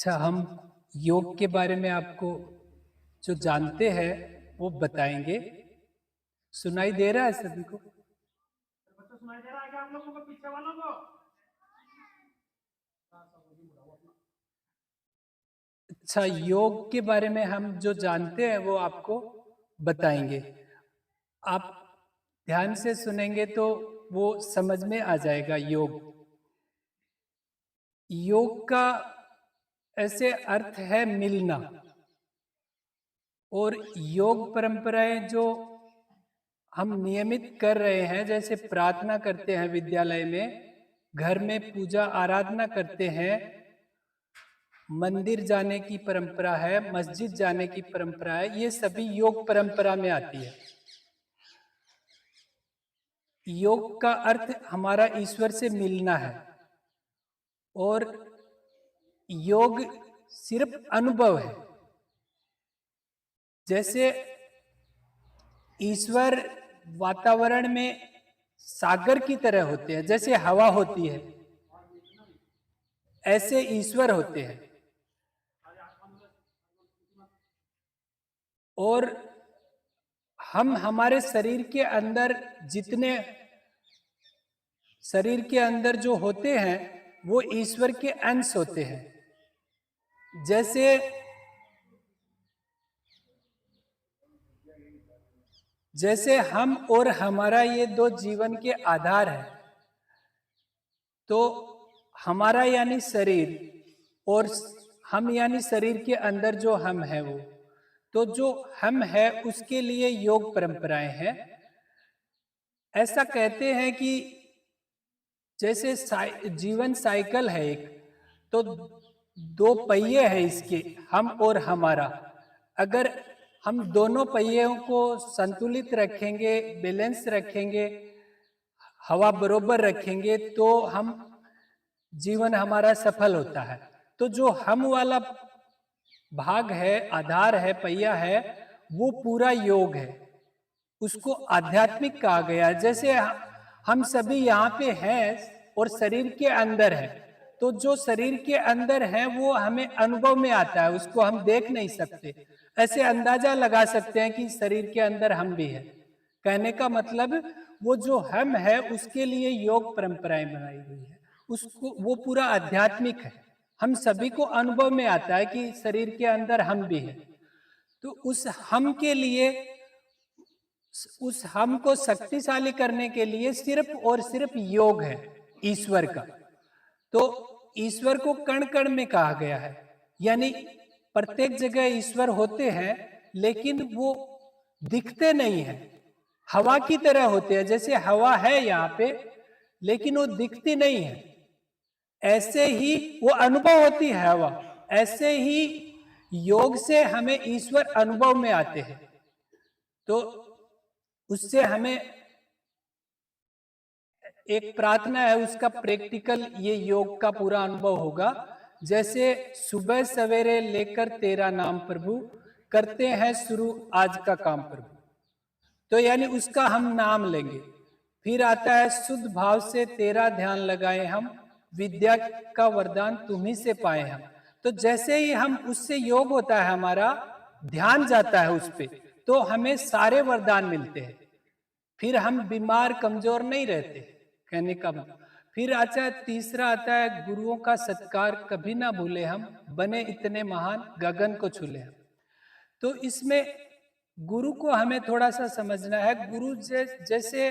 अच्छा, हम योग के बारे में आपको जो जानते हैं वो बताएंगे। सुनाई दे रहा है सभी को? बच्चों सुनाई दे रहा है क्या आप लोगों को, पीछे वालों को? अच्छा, योग के बारे में हम जो जानते हैं वो आपको बताएंगे। आप ध्यान से सुनेंगे तो वो समझ में आ जाएगा। योग का ऐसे अर्थ है मिलना। और योग परंपराएं जो हम नियमित कर रहे हैं, जैसे प्रार्थना करते हैं विद्यालय में, घर में पूजा आराधना करते हैं, मंदिर जाने की परंपरा है, मस्जिद जाने की परंपरा है, ये सभी योग परंपरा में आती है। योग का अर्थ हमारा ईश्वर से मिलना है। और योग सिर्फ अनुभव है। जैसे ईश्वर वातावरण में सागर की तरह होते हैं, जैसे हवा होती है ऐसे ईश्वर होते हैं। और हम हमारे शरीर के अंदर जो होते हैं वो ईश्वर के अंश होते हैं। जैसे हम और हमारा ये दो जीवन के आधार है। तो हमारा यानी शरीर और हम यानी शरीर के अंदर जो हम है वो, तो जो हम है उसके लिए योग परंपराएं हैं। ऐसा कहते हैं कि जैसे जीवन साइकिल है एक, तो दो पहिए हैं इसके, हम और हमारा। अगर हम दोनों पहियों को संतुलित रखेंगे, बैलेंस रखेंगे, हवा बरोबर रखेंगे, तो हम जीवन हमारा सफल होता है। तो जो हम वाला भाग है, आधार है, पहिया है, वो पूरा योग है। उसको आध्यात्मिक कहा गया। जैसे हम सभी यहाँ पे हैं और शरीर के अंदर है, तो जो शरीर के अंदर है वो हमें अनुभव में आता है, उसको हम देख नहीं सकते। ऐसे अंदाजा लगा सकते हैं कि शरीर के अंदर हम भी है। कहने का मतलब वो जो हम है उसके लिए योग परंपराएं बनाई गई है। उसको वो पूरा आध्यात्मिक है। हम सभी को अनुभव में आता है कि शरीर के अंदर हम भी है। तो उस हम के लिए, उस हम को शक्तिशाली करने के लिए सिर्फ और सिर्फ योग है ईश्वर का। तो ईश्वर को कण कण में कहा गया है, यानी प्रत्येक जगह ईश्वर होते हैं, लेकिन वो दिखते नहीं है। हवा की तरह होते हैं। जैसे हवा है यहाँ पे, लेकिन वो दिखती नहीं है। ऐसे ही वो अनुभव होती है हवा। ऐसे ही योग से हमें ईश्वर अनुभव में आते हैं। तो उससे हमें एक प्रार्थना है, उसका प्रैक्टिकल ये योग का पूरा अनुभव होगा। जैसे सुबह सवेरे लेकर तेरा नाम प्रभु, करते हैं शुरू आज का काम प्रभु। तो यानी उसका हम नाम लेंगे। फिर आता है शुद्ध भाव से तेरा ध्यान लगाए हम, विद्या का वरदान तुम्ही से पाए हम। तो जैसे ही हम उससे योग होता है, हमारा ध्यान जाता है उस पे, तो हमें सारे वरदान मिलते हैं। फिर हम बीमार कमजोर नहीं रहते, कहने का मतलब। फिर अच्छा तीसरा आता है गुरुओं का सत्कार कभी ना भूले हम, बने इतने महान गगन को छूले हम। तो इसमें गुरु को हमें थोड़ा सा समझना है। गुरु जैसे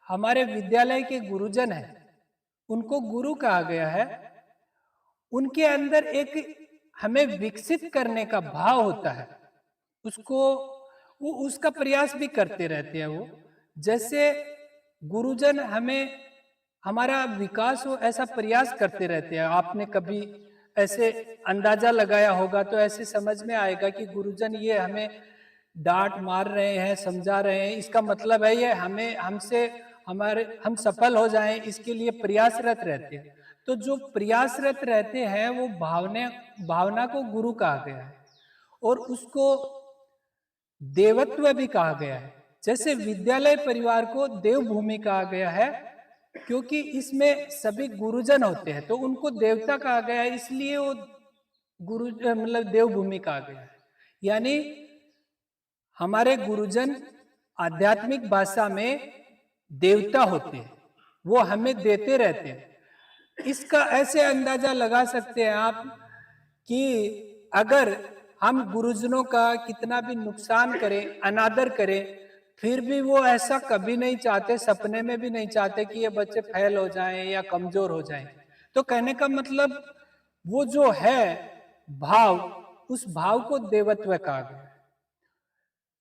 हमारे विद्यालय के गुरुजन हैं, उनको गुरु कहा गया है। उनके अंदर एक हमें विकसित करने का भाव होता है। वो उसका प्रयास भी करते रहते हैं। वो जैसे गुरुजन हमें हमारा विकास हो ऐसा प्रयास करते रहते हैं। आपने कभी ऐसे अंदाजा लगाया होगा तो ऐसे समझ में आएगा कि गुरुजन ये हमें डांट मार रहे हैं, समझा रहे हैं, इसका मतलब है ये हम सफल हो जाएं, इसके लिए प्रयासरत रहते हैं। तो जो प्रयासरत रहते हैं वो भावना को गुरु कहा गया है। और उसको देवत्व भी कहा गया है। जैसे विद्यालय परिवार को देवभूमि कहा गया है, क्योंकि इसमें सभी गुरुजन होते हैं, तो उनको देवता कहा गया है। इसलिए वो गुरु मतलब देवभूमि कहा गया है। यानी हमारे गुरुजन आध्यात्मिक भाषा में देवता होते हैं, वो हमें देते रहते हैं। इसका ऐसे अंदाजा लगा सकते हैं आप कि अगर हम गुरुजनों का कितना भी नुकसान करें, अनादर करें, फिर भी वो ऐसा कभी नहीं चाहते, सपने में भी नहीं चाहते कि ये बच्चे फेल हो जाएं या कमजोर हो जाएं। तो कहने का मतलब वो जो है भाव, उस भाव को देवत्व कहा गया है।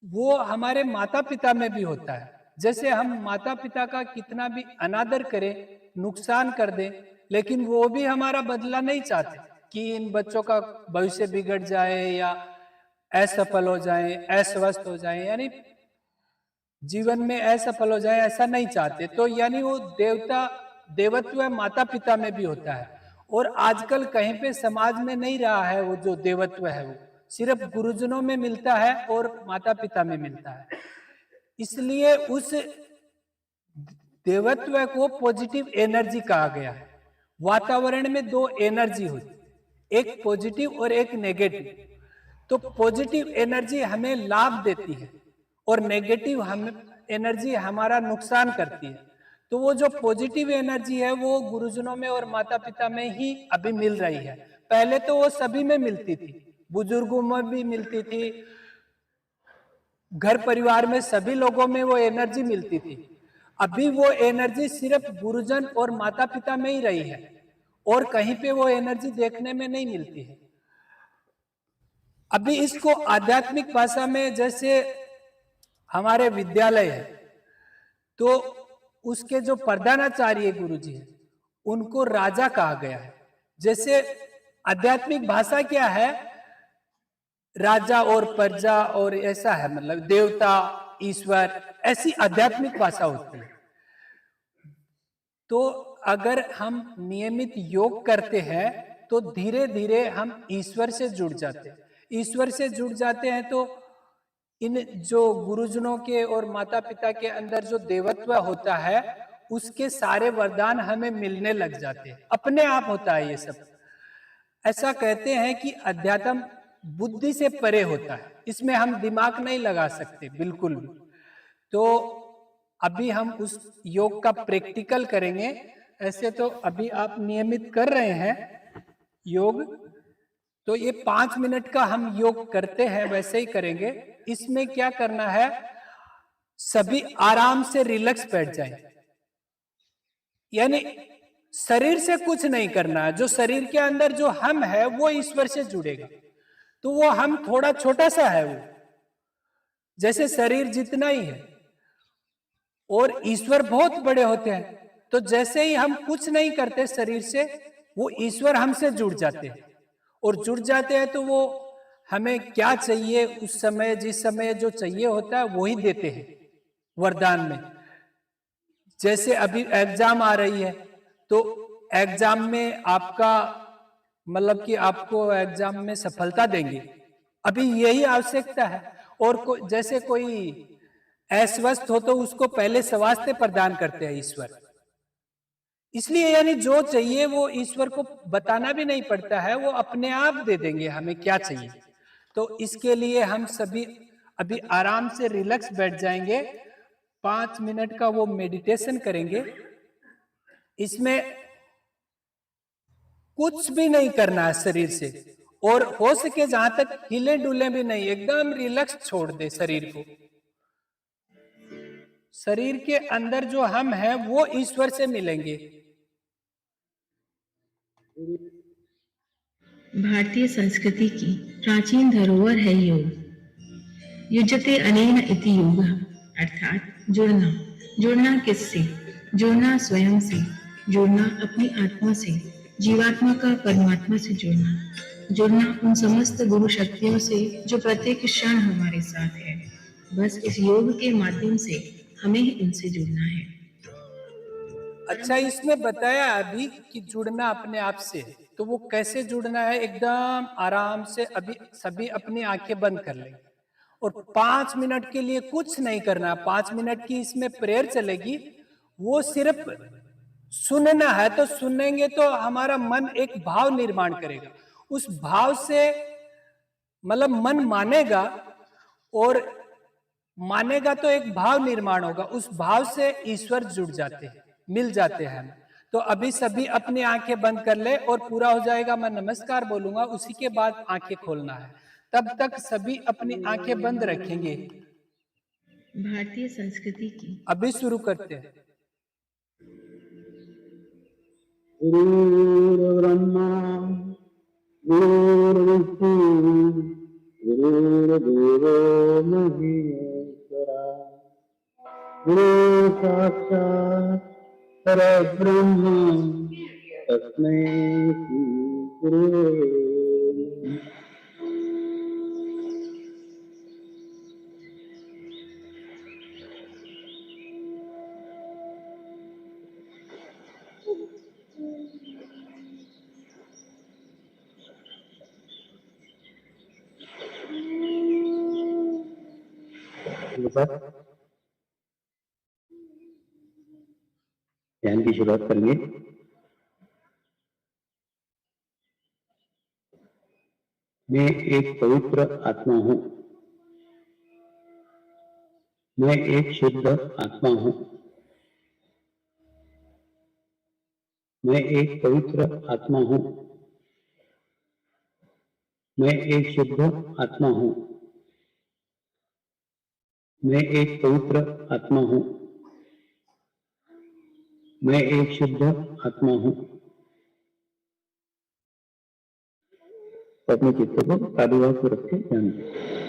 वो हमारे माता पिता में भी होता है। जैसे हम माता पिता का कितना भी अनादर करें, नुकसान कर दें, लेकिन वो भी हमारा बदला नहीं चाहते कि इन बच्चों का भविष्य बिगड़ जाए या असफल हो जाए, अस्वस्थ हो जाए, यानी जीवन में असफल हो जाए, ऐसा नहीं चाहते। तो यानी वो देवत्व माता पिता में भी होता है। और आजकल कहीं पे समाज में नहीं रहा है वो जो देवत्व है, वो सिर्फ गुरुजनों में मिलता है और माता पिता में मिलता है। इसलिए उस देवत्व को पॉजिटिव एनर्जी कहा गया है। वातावरण में दो एनर्जी होती, एक पॉजिटिव और एक नेगेटिव। तो पॉजिटिव एनर्जी हमें लाभ देती है और नेगेटिव एनर्जी हमारा नुकसान करती है। तो वो जो पॉजिटिव एनर्जी है वो गुरुजनों में और माता पिता में ही अभी मिल रही है। पहले तो वो सभी में मिलती थी, बुजुर्गों में भी मिलती थी, घर परिवार में सभी लोगों में वो एनर्जी मिलती थी। अभी वो एनर्जी सिर्फ गुरुजन और माता पिता में ही रही है और कहीं पे वो एनर्जी देखने में नहीं मिलती है। अभी इसको आध्यात्मिक भाषा में जैसे हमारे विद्यालय है, तो उसके जो प्रधानाचार्य गुरु जी है, उनको राजा कहा गया है। जैसे आध्यात्मिक भाषा क्या है, राजा और प्रजा और ऐसा है, मतलब देवता, ईश्वर, ऐसी आध्यात्मिक भाषा होती है। तो अगर हम नियमित योग करते हैं तो धीरे धीरे हम ईश्वर से जुड़ जाते हैं। ईश्वर से जुड़ जाते हैं तो इन जो गुरुजनों के और माता पिता के अंदर जो देवत्व होता है, उसके सारे वरदान हमें मिलने लग जाते हैं, अपने आप होता है ये सब। ऐसा कहते हैं कि अध्यात्म बुद्धि से परे होता है, इसमें हम दिमाग नहीं लगा सकते बिल्कुल भी। तो अभी हम उस योग का प्रैक्टिकल करेंगे। ऐसे तो अभी आप नियमित कर रहे हैं योग, तो ये 5 मिनट का हम योग करते हैं, वैसे ही करेंगे। इसमें क्या करना है, सभी आराम से रिलैक्स बैठ जाएं, यानी शरीर से कुछ नहीं करना है। जो शरीर के अंदर जो हम है वो ईश्वर से जुड़ेगा। तो वो हम थोड़ा छोटा सा है, वो जैसे शरीर जितना ही है और ईश्वर बहुत बड़े होते हैं। तो जैसे ही हम कुछ नहीं करते शरीर से, वो ईश्वर हमसे जुड़ जाते हैं और जुड़ जाते हैं तो वो हमें क्या चाहिए उस समय, जिस समय जो चाहिए होता है वही देते हैं वरदान में। जैसे अभी एग्जाम आ रही है, तो एग्जाम में आपका मतलब कि आपको एग्जाम में सफलता देंगे, अभी यही आवश्यकता है। और जैसे कोई अस्वस्थ हो तो उसको पहले स्वास्थ्य प्रदान करते हैं ईश्वर। इसलिए यानी जो चाहिए वो ईश्वर को बताना भी नहीं पड़ता है, वो अपने आप दे देंगे हमें क्या चाहिए। तो इसके लिए हम सभी अभी आराम से रिलैक्स बैठ जाएंगे, 5 मिनट का वो मेडिटेशन करेंगे। इसमें कुछ भी नहीं करना है शरीर से, और हो सके जहां तक हिले डुले भी नहीं, एकदम रिलैक्स छोड़ दे शरीर को। शरीर के अंदर जो हम हैं वो ईश्वर से मिलेंगे। भारतीय संस्कृति की प्राचीन धरोहर है योग। युज्यते अनेन इति योगः, अर्थात जुड़ना। जुड़ना किससे? जुड़ना स्वयं से, जुड़ना अपनी आत्मा से, जीवात्मा का परमात्मा से जुड़ना। जुड़ना उन समस्त गुरु शक्तियों से जो प्रत्येक क्षण हमारे साथ है। बस इस योग के माध्यम से हमें ही उनसे जुड़ना है। अच्छा, इसमें बताया अभी कि जुड़ना अपने आप से, तो वो कैसे जुड़ना है? एकदम आराम से अभी सभी अपनी आंखें बंद कर लेंगे और 5 मिनट के लिए कुछ नहीं करना। 5 मिनट की इसमें प्रेयर चलेगी, वो सिर्फ सुनना है। तो सुनेंगे तो हमारा मन एक भाव निर्माण करेगा, उस भाव से मतलब मन मानेगा, और मानेगा तो एक भाव निर्माण होगा, उस भाव से ईश्वर जुड़ जाते हैं, मिल जाते हैं हम। तो अभी सभी अपनी आंखें बंद कर ले और पूरा हो जाएगा, मैं नमस्कार बोलूंगा, उसी के बाद आंखें खोलना है। तब तक सभी अपनी आंखें बंद रखेंगे। भारतीय संस्कृति की अभी शुरू करते हैं। गुरुर्ब्रह्मा गुरुर्विष्णु गुरुर्देवो महेश्वरा गुरु साक्षात् परब्रह्म तस्मै श्री गुरुवे नमः। ध्यान की शुरुआत करेंगे। मैं एक पवित्र आत्मा हूं। मैं एक शुद्ध आत्मा हूं। मैं एक पवित्र आत्मा हूं। मैं एक शुद्ध आत्मा हूं। मैं एक पवित्र आत्मा हूं। मैं एक शुद्ध आत्मा हूं। अपने चित्त को साधुभाव से रखें, ध्यान दें।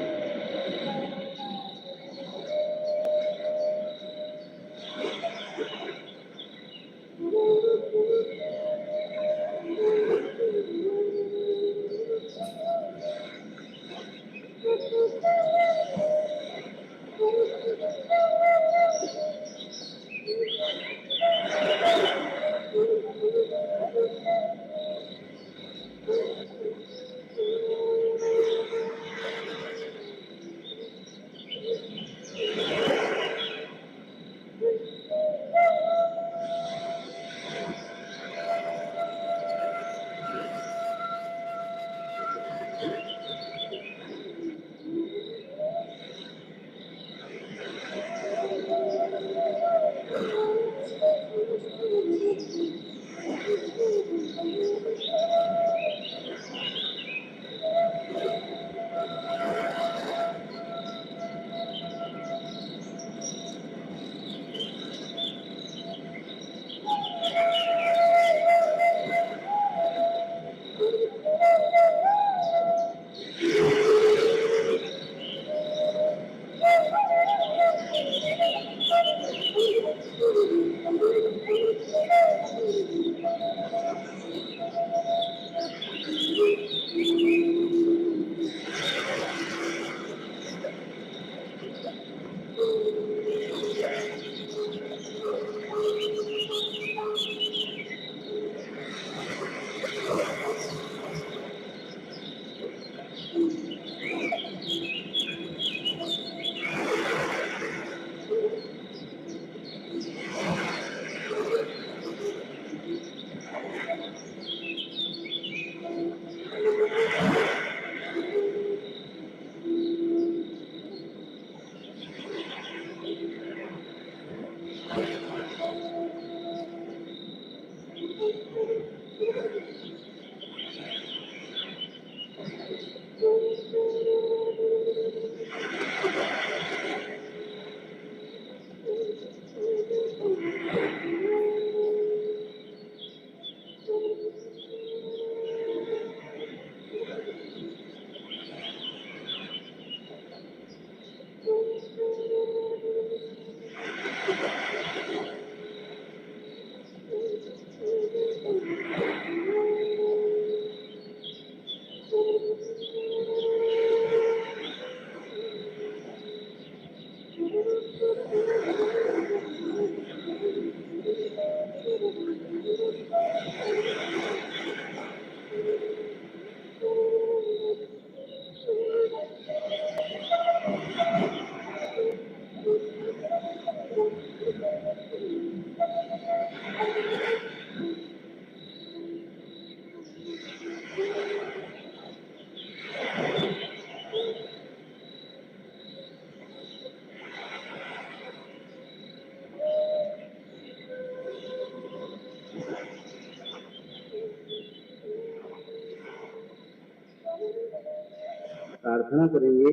प्रार्थना करेंगे,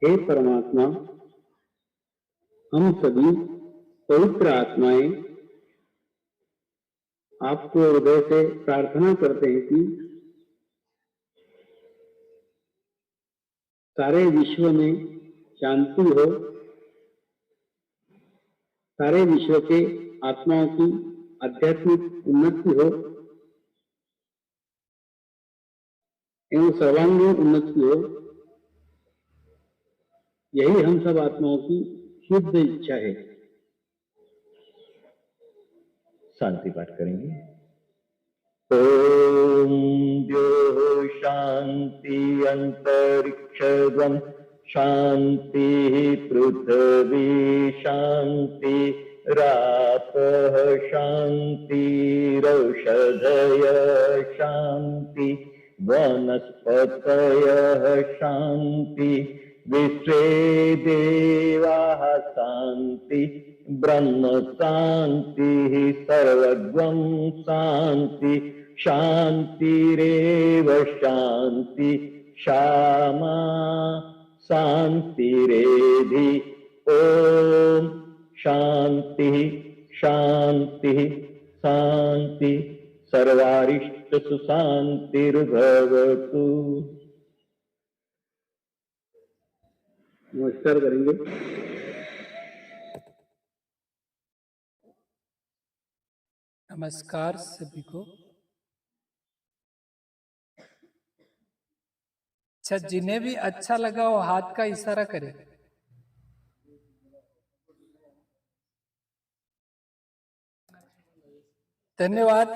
हे परमात्मा, हम सभी पवित्र आत्माएं आपको हृदय से प्रार्थना करते हैं कि सारे विश्व में शांति हो, सारे विश्व के आत्माओं की आध्यात्मिक उन्नति हो एवं सर्वांगीण उन्नति हो। यही हम सब आत्माओं की शुद्ध इच्छा है। शांति पाठ करेंगे। ओम द्यो शांति अंतरिक्षगम शांति पृथ्वी शांति रापः शांति रौषधय शांति वनस्पतयः शांति विश्वे देवाः शांति ब्रह्म शांति सर्वगं शांति शांतिरेव शांति क्षमा शांतिरेधि। ओम शांति शांति शांति सर्वारिष्ट सुशांतिर्भवतु। नमस्कार करेंगे। नमस्कार सभी को। अच्छा, जिन्हें भी अच्छा लगा वो हाथ का इशारा करे। धन्यवाद।